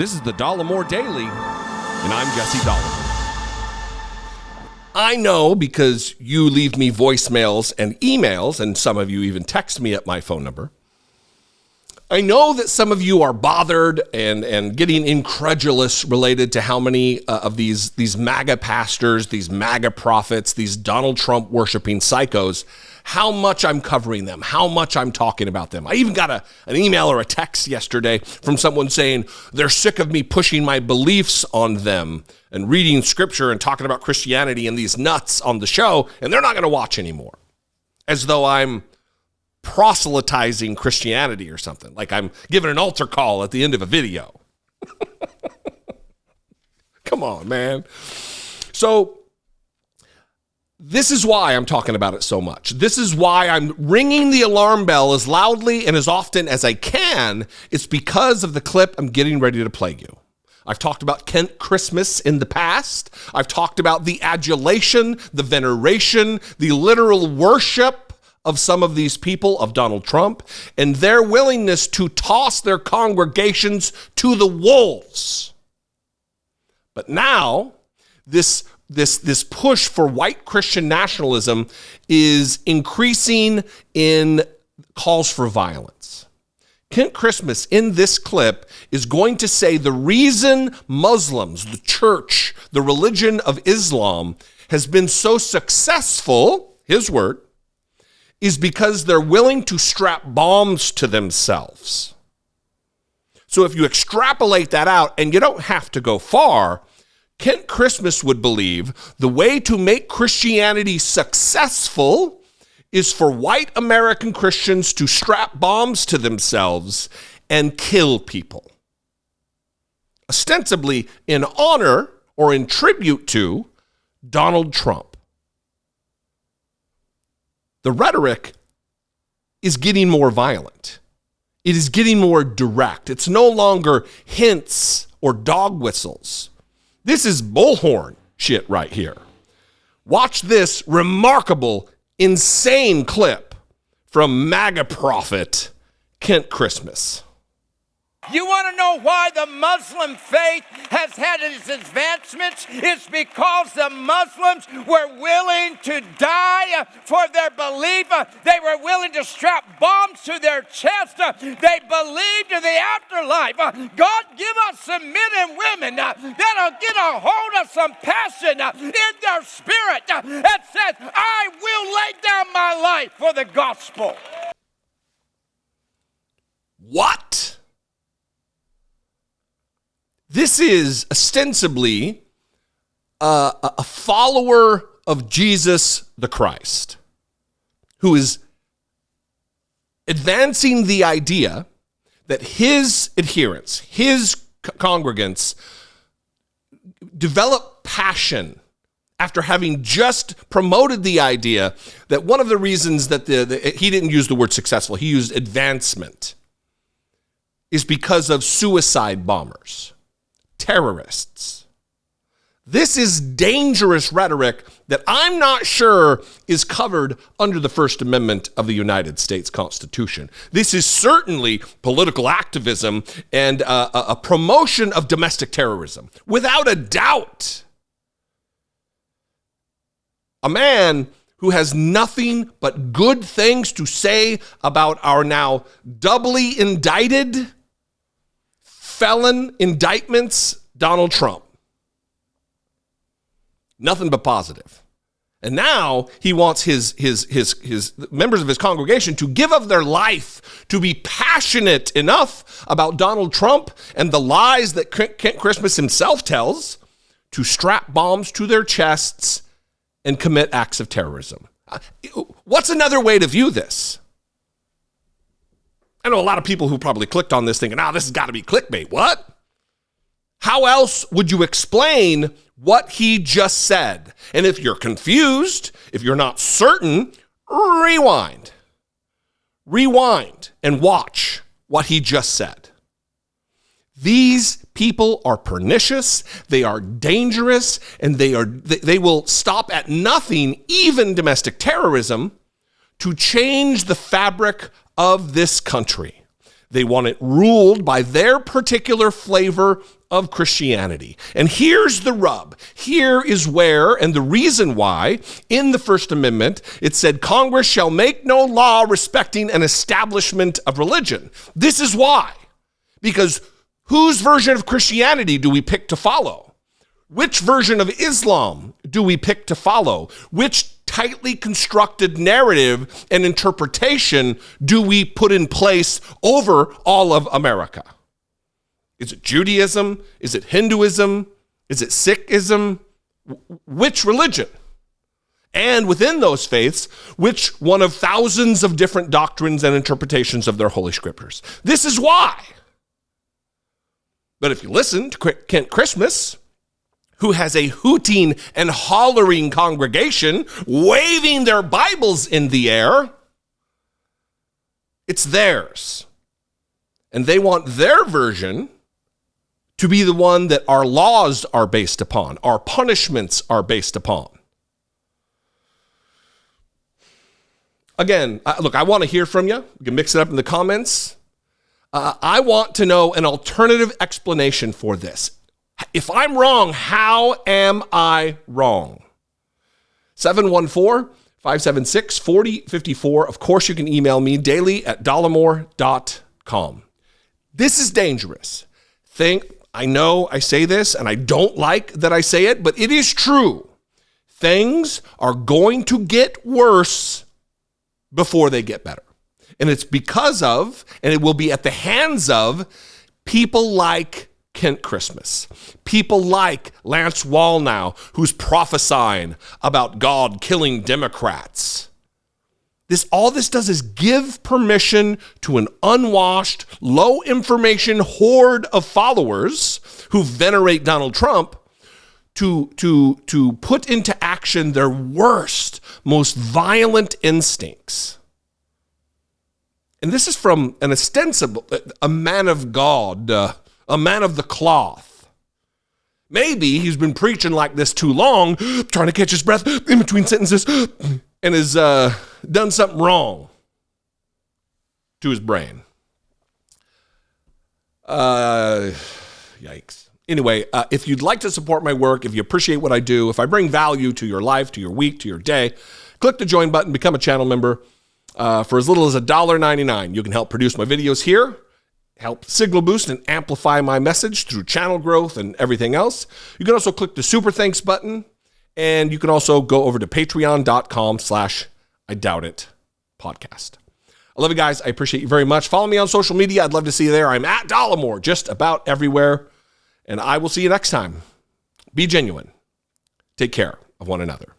This is the Dollemore Daily, and I'm Jesse Dollemore. I know because you leave me voicemails and emails, and some of you even text me at my phone number. I know that some of you are bothered and getting incredulous related to how many of these MAGA pastors, these MAGA prophets, these Donald Trump worshiping psychos, how much I'm covering them, how much I'm talking about them. I even got an email or a text yesterday from someone saying they're sick of me pushing my beliefs on them and reading scripture and talking about Christianity and these nuts on the show, and they're not going to watch anymore. As though I'm proselytizing Christianity or something, like I'm giving an altar call at the end of a video. Come on, man. So this is why I'm talking about it so much. This is why I'm ringing the alarm bell as loudly and as often as I can. It's because of the clip I'm getting ready to play you. I've talked about Kent Christian in the past. I've talked about the adulation, the veneration, the literal worship of some of these people of Donald Trump and their willingness to toss their congregations to the wolves. But now, this push for white Christian nationalism is increasing in calls for violence. Kent Christian in this clip is going to say the reason Muslims, the church, the religion of Islam has been so successful, his word, is because they're willing to strap bombs to themselves. So if you extrapolate that out, and you don't have to go far, Kent Christian would believe the way to make Christianity successful is for white American Christians to strap bombs to themselves and kill people, ostensibly in honor or in tribute to Donald Trump. The rhetoric is getting more violent. It is getting more direct. It's no longer hints or dog whistles. This is bullhorn shit right here. Watch this remarkable, insane clip from MAGA prophet Kent Christian. You want to know why the Muslim faith has had its advancements? It's because the Muslims were willing to die for their belief. They were willing to strap bombs to their chest. They believed in the afterlife. God, give us some men and women that'll get a hold of some passion in their spirit that says, I will lay down my life for the gospel. What? This is ostensibly a follower of Jesus the Christ who is advancing the idea that his adherents, his congregants, develop passion after having just promoted the idea that one of the reasons that he didn't use the word successful, he used advancement, is because of suicide bombers. Terrorists. This is dangerous rhetoric that I'm not sure is covered under the First Amendment of the United States Constitution. This is certainly political activism and a promotion of domestic terrorism, without a doubt. A man who has nothing but good things to say about our now doubly indicted felon indictments, Donald Trump. Nothing but positive. And now he wants his members of his congregation to give of their life, to be passionate enough about Donald Trump and the lies that Kent Christian himself tells, to strap bombs to their chests and commit acts of terrorism. What's another way to view this? I know a lot of people who probably clicked on this thinking, this has got to be clickbait. What? How else would you explain what he just said? And if you're confused, if you're not certain, rewind. Rewind and watch what he just said. These people are pernicious, they are dangerous, and they will stop at nothing, even domestic terrorism, to change the fabric of this country. They want it ruled by their particular flavor of Christianity. And here's the rub. Here is where, and the reason why, in the First Amendment, it said Congress shall make no law respecting an establishment of religion. This is why. Because whose version of Christianity do we pick to follow? Which version of Islam do we pick to follow? Which tightly constructed narrative and interpretation do we put in place over all of America? Is it Judaism? Is it Hinduism? Is it Sikhism? Which religion? And within those faiths, which one of thousands of different doctrines and interpretations of their holy scriptures? This is why. But if you listen to Kent Christmas, who has a hooting and hollering congregation waving their Bibles in the air, it's theirs. And they want their version to be the one that our laws are based upon, our punishments are based upon. Again, look, I want to hear from you. You can mix it up in the comments. I want to know an alternative explanation for this. If I'm wrong, how am I wrong? 714-576-4054. Of course, you can email me daily@dollemore.com. This is dangerous. I know I say this, and I don't like that I say it, but it is true. Things are going to get worse before they get better. And it's because of, and it will be at the hands of, people like Kent Christmas, people like Lance Wallnau, who's prophesying about God killing Democrats. All this does is give permission to an unwashed, low information horde of followers who venerate Donald Trump to put into action their worst, most violent instincts. And this is from an ostensible, a man of God, a man of the cloth. Maybe he's been preaching like this too long, trying to catch his breath in between sentences, and has done something wrong to his brain. Yikes. Anyway, if you'd like to support my work, if you appreciate what I do, if I bring value to your life, to your week, to your day, click the join button, become a channel member. For as little as $1.99, you can help produce my videos here, help signal boost and amplify my message through channel growth and everything else. You can also click the super thanks button, and you can also go over to patreon.com/IDoubtIt podcast. I love you guys. I appreciate you very much. Follow me on social media. I'd love to see you there. I'm at Dollemore, just about everywhere. And I will see you next time. Be genuine. Take care of one another.